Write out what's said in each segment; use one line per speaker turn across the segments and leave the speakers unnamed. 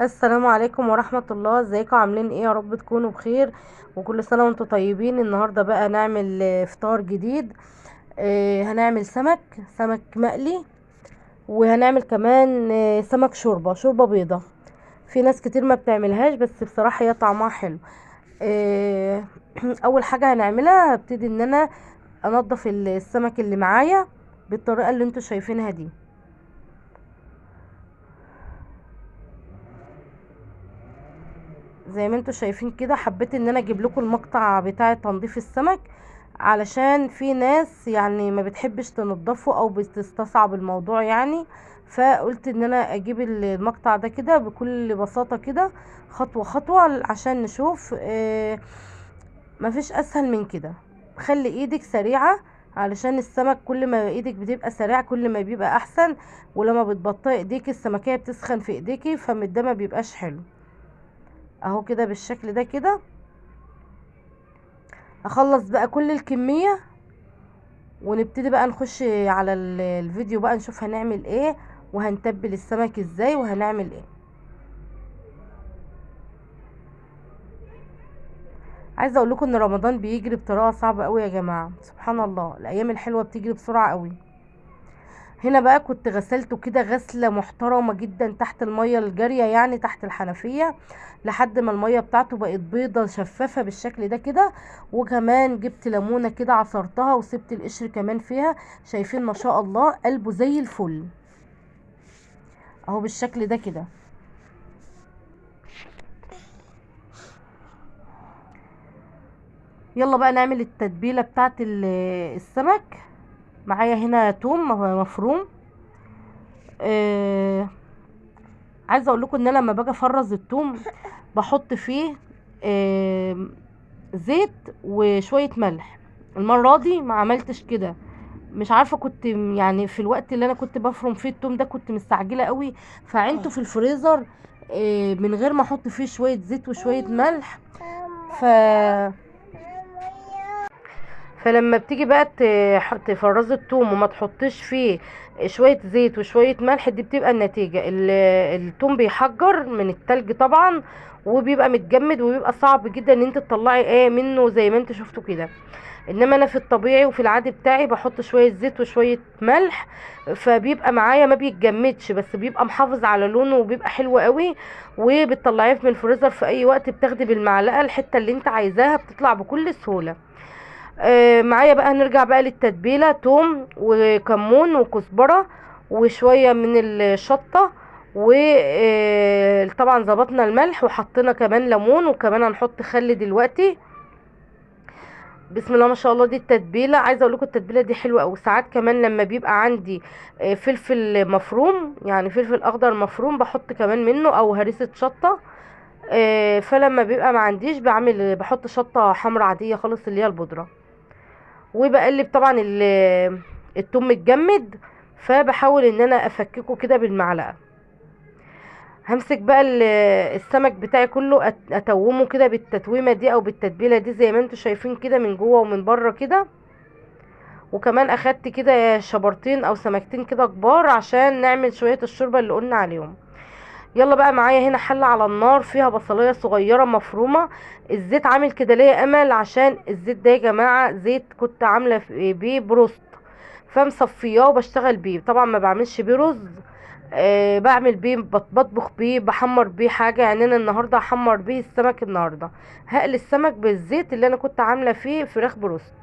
السلام عليكم ورحمة الله. ازيكم عاملين ايه؟ يا رب تكونوا بخير وكل سنة وانتم طيبين. النهاردة بقى نعمل فطار جديد. هنعمل سمك مقلي، وهنعمل كمان سمك شوربة بيضة. في ناس كتير ما بتعملهاش، بس بصراحة هي طعمها حلو. آه، اول حاجة هنعملها، هبتدي ان انا انضف السمك اللي معايا بالطريقة اللي انتوا شايفينها دي. زي ما انتوا شايفين كده، حبيت ان انا اجيب لكم المقطع بتاع تنظيف السمك، علشان في ناس يعني ما بتحبش تنضفه او بتستصعب الموضوع يعني. فقلت ان انا اجيب المقطع ده كده بكل بساطة كده، خطوة خطوة، عشان نشوف. مفيش اسهل من كده. خلي ايدك سريعة، علشان السمك كل ما ايدك بتبقى سريعة كل ما بيبقى احسن. ولما بتبطئي ايديك السمكية بتسخن في ايديكي، فده ما بيبقاش حلو. اهو كده بالشكل ده كده. اخلص بقى كل الكمية، ونبتدي بقى نخش على الفيديو بقى، نشوف هنعمل ايه وهنتبل السمك ازاي وهنعمل ايه. عايزه اقول لكم ان رمضان بيجري بطريقه صعبه قوي يا جماعه، سبحان الله، الايام الحلوه بتجري بسرعه قوي. هنا بقى كنت غسلته كده غسله محترمه جدا تحت الميه الجاريه، يعني تحت الحنفيه، لحد ما الميه بتاعته بقت بيضه شفافه بالشكل ده كده. وكمان جبت ليمونه كده عصرتها وسبت القشر كمان فيها. شايفين ما شاء الله قلبه زي الفل. اهو بالشكل ده كده. يلا بقى نعمل التتبيله بتاعت السمك. معايا هنا توم مفروم. آه عايزه اقول لكم ان انا لما باجي افرز التوم بحط فيه آه زيت وشويه ملح. المره دي ما عملتش كده، مش عارفه، كنت يعني في الوقت اللي انا كنت بفرم فيه التوم ده كنت مستعجله قوي، فعينته في الفريزر من غير ما احط فيه شويه زيت وشويه ملح. ف فلما بتيجي بقى تفرزي التوم وما تحطيش فيه شوية زيت وشوية ملح، دي بتبقى النتيجة. التوم بيحجر من التلج طبعا، وبيبقى متجمد، وبيبقى صعب جدا ان انت تطلعي ايه منه زي ما انت شفتوا كده. انما انا في الطبيعي وفي العادي بتاعي بحط شوية زيت وشوية ملح، فبيبقى معايا ما بيتجمدش، بس بيبقى محافظ على لونه وبيبقى حلو قوي. وبتطلعيه من الفريزر في اي وقت، بتاخدي بالمعلقة الحتة اللي انت عايزاها بتطلع بكل سهولة. معايا بقى هنرجع بقى للتتبيله: توم وكمون وكزبره وشويه من الشطه، وطبعا ظبطنا الملح وحطينا كمان ليمون، وكمان هنحط خل دلوقتي. بسم الله ما شاء الله، دي التتبيله. عايزه اقول لكم التتبيله دي حلوه قوي. ساعات كمان لما بيبقى عندي فلفل مفروم، يعني فلفل اخضر مفروم، بحط كمان منه، او هريسه شطه. فلما بيبقى ما عنديش بحط شطه حمرا عاديه خالص اللي هي البودره. وبقلب طبعا التوم متجمد، فبحاول ان انا افككه كده بالمعلقه. همسك بقى السمك بتاعي كله، اتومه كده بالتتويمه دي او بالتتبيله دي زي ما انتم شايفين كده، من جوه ومن بره كده. وكمان اخدت كده شبرتين او سمكتين كده كبار عشان نعمل شويه الشوربه اللي قلنا عليهم. يلا بقى معايا هنا حله على النار فيها بصلايه صغيره مفرومه. الزيت عامل كده ليه يا امل؟ عشان الزيت ده يا جماعه زيت كنت عامله بيه بروست، فمصفياه وبشتغل بيه. طبعا ما بعملش بيه رز، بعمل بيه، بطبخ بيه، بحمر بيه حاجه. يعني انا النهارده هحمر بيه السمك. النهارده هقلي السمك بالزيت اللي انا كنت عامله فيه فراخ بروست.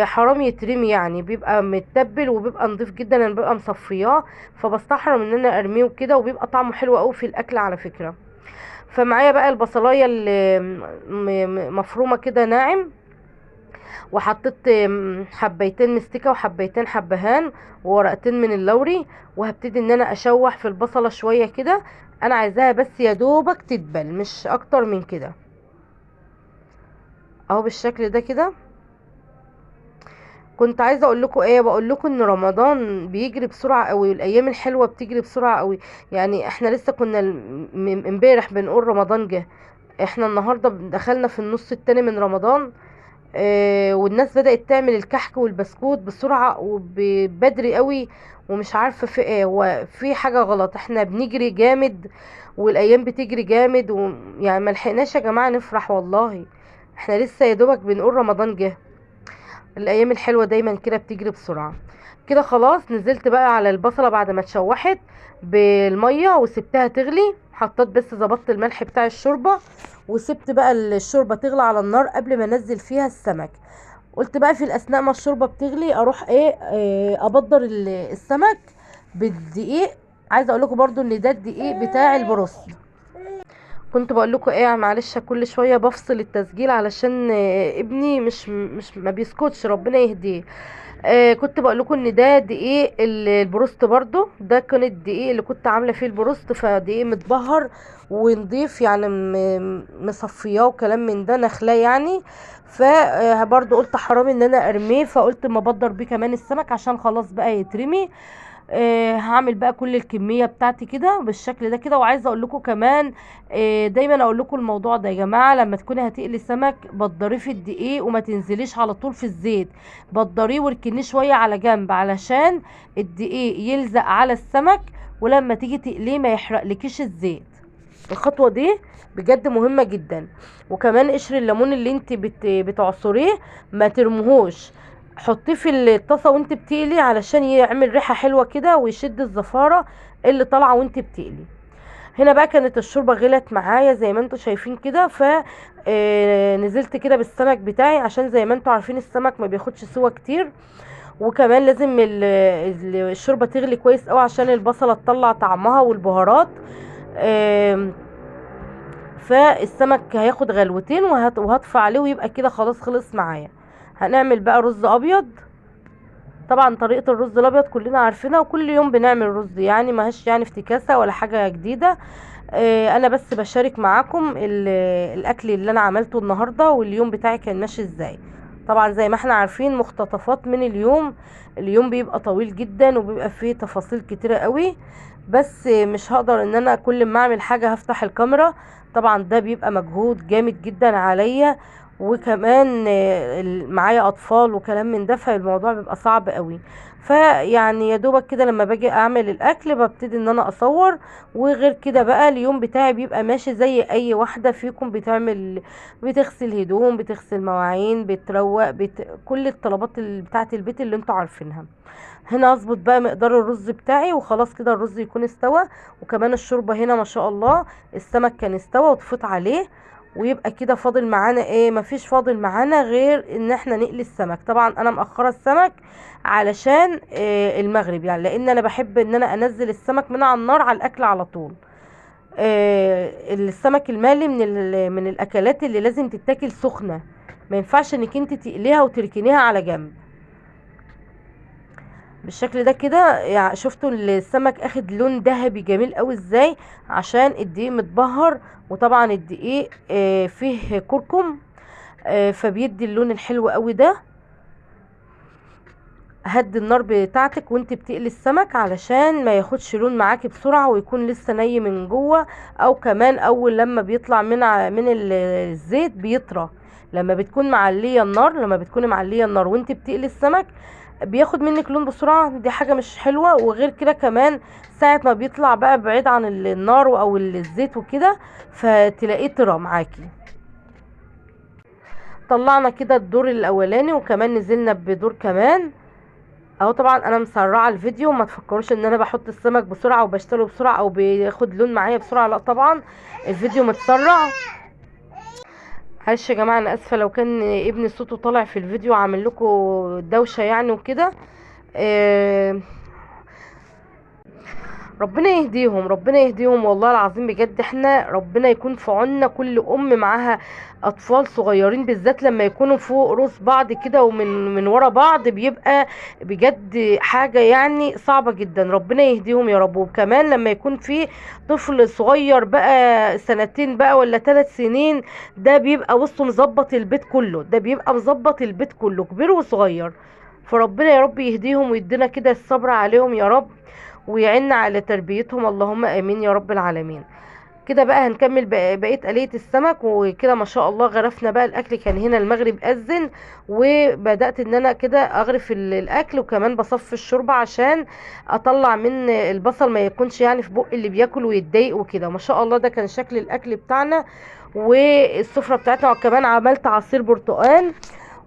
حرام يترمي، يعني بيبقى متبل وبيبقى نضيف جدا، انا ببقى مصفياه، فبستحرم ان انا ارميه وكده، وبيبقى طعمه حلو قوي في الاكل على فكره. فمعايا بقى البصلايه اللي مفرومه كده ناعم، وحطيت حبيتين مستكه وحبيتين حبهان وورقتين من اللوري. وهبتدي ان انا اشوح في البصله شويه كده. انا عايزاها بس يا دوبك تدبل، مش اكتر من كده. اهو بالشكل ده كده. كنت عايزه اقول لكم ايه، بقول لكم ان رمضان بيجري بسرعه قوي، والايام الحلوه بتجري بسرعه قوي. يعني احنا لسه كنا امبارح بنقول رمضان جه، احنا النهارده دخلنا في النص التاني من رمضان. والناس بدأت تعمل الكحك والبسكوت بسرعة وبدري قوي. ومش عارفة في ايه، وفي حاجة غلط، احنا بنجري جامد والايام بتجري جامد يعني ملحقناش يا جماعة نفرح والله. احنا لسه يا دوبك بنقول رمضان جه. الايام الحلوة دايما كده بتجري بسرعة. كده خلاص نزلت بقى على البصلة بعد ما اتشوحت بالمية وسبتها تغلي. حطيت بس ظبطت الملح بتاع الشوربة، وسبت بقى الشوربة تغلي على النار قبل ما انزل فيها السمك. قلت بقى في الاثناء ما الشوربة بتغلي اروح ابدر السمك بالدقيق. عايزه اقول لكم برضو ان ده الدقيق بتاع البروست. كنت بقول لكم ايه، معلش كل شويه بفصل التسجيل علشان ابني مش ما بيسكتش، ربنا يهديه. كنت بقول لكم ان ده دقيق البروست، برضو ده كان الدقيق اللي كنت عامله فيه البروست، فدقيق متبهر ونضيف يعني مصفياه وكلام من ده، نخلاه يعني. فبرضو قلت حرام ان انا ارميه، فقلت ما بدر بيه كمان السمك عشان خلاص بقى يترمي. هعمل بقى كل الكميه بتاعتي كده بالشكل ده كده. وعايزه اقول لكم كمان، دايما اقول لكم الموضوع ده يا جماعه، لما تكوني هتقلي سمك بدريه في الدقيق وما تنزليش على طول في الزيت. بدريه واركنيه شويه على جنب علشان الدقيق يلزق على السمك، ولما تيجي تقليه ما يحرقلكيش الزيت. الخطوه دي بجد مهمه جدا. وكمان قشر الليمون اللي انت بتعصريه ما ترموهوش، حطيه في الطاسه وانت بتقلي علشان يعمل ريحه حلوه كده ويشد الزفاره اللي طالعه وانت بتقلي. هنا بقى كانت الشوربه غلت معايا زي ما انتم شايفين كده، ف نزلت كده بالسمك بتاعي عشان زي ما انتم عارفين السمك ما بياخدش سوا كتير. وكمان لازم الشوربه تغلي كويس قوي عشان البصله تطلع طعمها والبهارات. فالسمك هياخد غلوتين وهطفي عليه ويبقى كده خلاص خلص معايا. هنعمل بقى رز ابيض. طبعا طريقة الرز الابيض كلنا عارفينها وكل يوم بنعمل رز، يعني ماهيش يعني افتكاسة ولا حاجة جديدة. انا بس بشارك معاكم الاكل اللي انا عملته النهاردة واليوم بتاعي كان ماشي ازاي. طبعا زي ما احنا عارفين مقتطفات من اليوم بيبقى طويل جدا وبيبقى فيه تفاصيل كتيرة قوي. بس مش هقدر ان انا كل ما اعمل حاجة هفتح الكاميرا، طبعا ده بيبقى مجهود جامد جدا عليا. وكمان معايا اطفال وكلام من ده، فالموضوع بيبقى صعب قوي. فيعني يا دوبك كده لما باجي اعمل الاكل ببتدي ان انا اصور. وغير كده بقى اليوم بتاعي بيبقى ماشي زي اي واحدة فيكم بتعمل، بتغسل هدوم، بتغسل مواعين، بتروق كل الطلبات بتاعت البيت اللي انتوا عارفينها. هنا اظبط بقى مقدار الرز بتاعي وخلاص كده الرز يكون استوى. وكمان الشوربة هنا ما شاء الله السمك كان استوى وطفيت عليه. ويبقى كده فاضل معانا ايه؟ مفيش فاضل معانا غير ان احنا نقلي السمك. طبعا انا مأخرة السمك علشان المغرب، يعني لان انا بحب ان انا انزل السمك من على النار على الاكل على طول. السمك المقلي من الاكلات اللي لازم تتاكل سخنة، ما ينفعش انك انت تقليها وتركنيها على جنب بالشكل ده كده. يعني شفتوا السمك اخد لون ذهبي جميل قوي ازاي؟ عشان الدقيق متبهر، وطبعا الدقيق فيه كركم، فبيدي اللون الحلو قوي ده. هدي النار بتاعتك وانت بتقلي السمك علشان ما ياخدش لون معاكي بسرعة ويكون لسه ني من جوه، او كمان اول لما بيطلع من الزيت بيطرى. لما بتكوني معلية النار وانت بتقلي السمك بياخد منك لون بسرعة، دي حاجة مش حلوة. وغير كده كمان ساعة ما بيطلع بقى بعيد عن النار او الزيت وكده فتلاقيه طرى معاكي. طلعنا كده الدور الاولاني وكمان نزلنا بدور كمان اهو. طبعا انا مسرعه الفيديو، ما تفكروش ان انا بحط السمك بسرعه وبشتغله بسرعه او بياخد لون معايا بسرعه، لا طبعا الفيديو متسرع. معلش يا جماعه انا اسفه لو كان ابني صوته طالع في الفيديو عامل لكم دوشه يعني وكده. آه، ربنا يهديهم والله العظيم بجد. احنا ربنا يكون في عوننا، كل ام معاها اطفال صغيرين بالذات لما يكونوا فوق رؤوس بعض كده ومن ورا بعض بيبقى بجد حاجة يعني صعبة جدا. ربنا يهديهم يا رب. وكمان لما يكون في طفل صغير بقى سنتين بقى ولا 3 سنين، ده بيبقى وسطه مظبط البيت كله، كبير وصغير. فربنا يا رب يهديهم ويدينا كده الصبر عليهم يا رب، ويعيننا على تربيتهم، اللهم امين يا رب العالمين. كده بقى هنكمل بقيه آلية السمك. وكده ما شاء الله غرفنا بقى الاكل، كان هنا المغرب اذن، وبدات ان انا كده اغرف الاكل، وكمان بصفي الشوربه عشان اطلع من البصل ما يكونش يعني في بق اللي بياكل ويتضايق وكده. ما شاء الله ده كان شكل الاكل بتاعنا والسفره بتاعتنا. وكمان عملت عصير برتقال،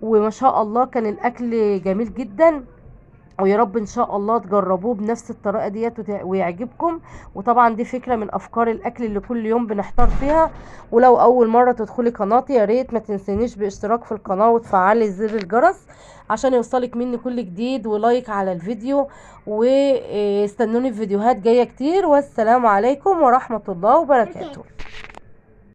وما شاء الله كان الاكل جميل جدا. ويا رب ان شاء الله تجربوه بنفس الطريقه ديت ويعجبكم. وطبعا دي فكره من افكار الاكل اللي كل يوم بنحتار فيها. ولو اول مره تدخلي قناتي يا ريت ما تنسينيش باشتراك في القناه وتفعلي زر الجرس عشان يوصلك مني كل جديد، ولايك على الفيديو. واستنوني في فيديوهات جايه كتير. والسلام عليكم ورحمه الله وبركاته.